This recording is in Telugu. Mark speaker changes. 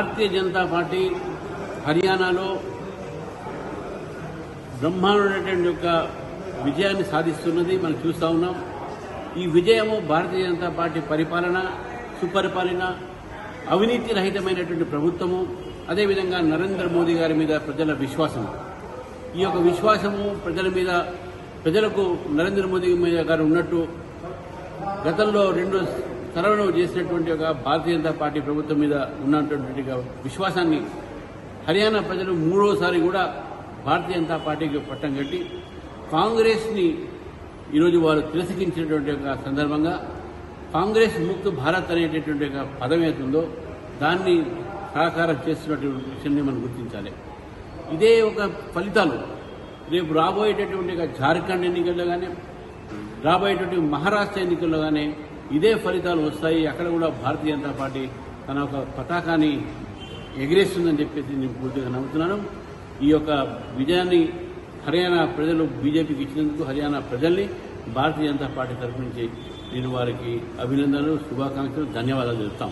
Speaker 1: భారతీయ జనతా పార్టీ హర్యానాలో బ్రహ్మాండమైనటువంటి యొక్క విజయాన్ని సాధిస్తున్నది మనం చూస్తూ ఉన్నాం. ఈ విజయము భారతీయ జనతా పార్టీ పరిపాలన, సుపరిపాలన, అవినీతి రహితమైనటువంటి ప్రభుత్వము, అదేవిధంగా నరేంద్ర మోదీ గారి మీద ప్రజల విశ్వాసం. ఈ యొక్క విశ్వాసము ప్రజలకు నరేంద్ర మోదీ గారు ఉన్నట్టు గతంలో 2 తరాలు చేసినటువంటి ఒక భారతీయ జనతా పార్టీ ప్రభుత్వం మీద ఉన్నటువంటి విశ్వాసాన్ని హర్యానా ప్రజలు 3వసారి కూడా భారతీయ జనతా పార్టీకి పట్టం కట్టి కాంగ్రెస్ని ఈరోజు వారు తిరస్కరించినటువంటి ఒక సందర్భంగా కాంగ్రెస్ ముక్త భారత్ అనేటటువంటి ఒక పదం ఏతుందో దాన్ని సాకారం చేస్తున్నటువంటి విషయాన్ని మనం గుర్తించాలి. ఇదే ఒక ఫలితాలు రేపు రాబోయేటటువంటి జార్ఖండ్ ఎన్నికల్లో కానీ రాబోయేటువంటి మహారాష్ట్ర ఎన్నికల్లో కానీ ఇదే ఫలితాలు వస్తాయి. అక్కడ కూడా భారతీయ జనతా పార్టీ తన ఒక పతాకాన్ని ఎగిరేస్తుందని చెప్పేసి నేను పూర్తిగా నమ్ముతున్నాను. ఈ యొక్క విజయాన్ని హర్యానా ప్రజలు బీజేపీకి ఇచ్చినందుకు హర్యానా ప్రజల్ని భారతీయ జనతా పార్టీ తరఫు నుంచి నేను వారికి అభినందనలు, శుభాకాంక్షలు, ధన్యవాదాలు చెప్తాం.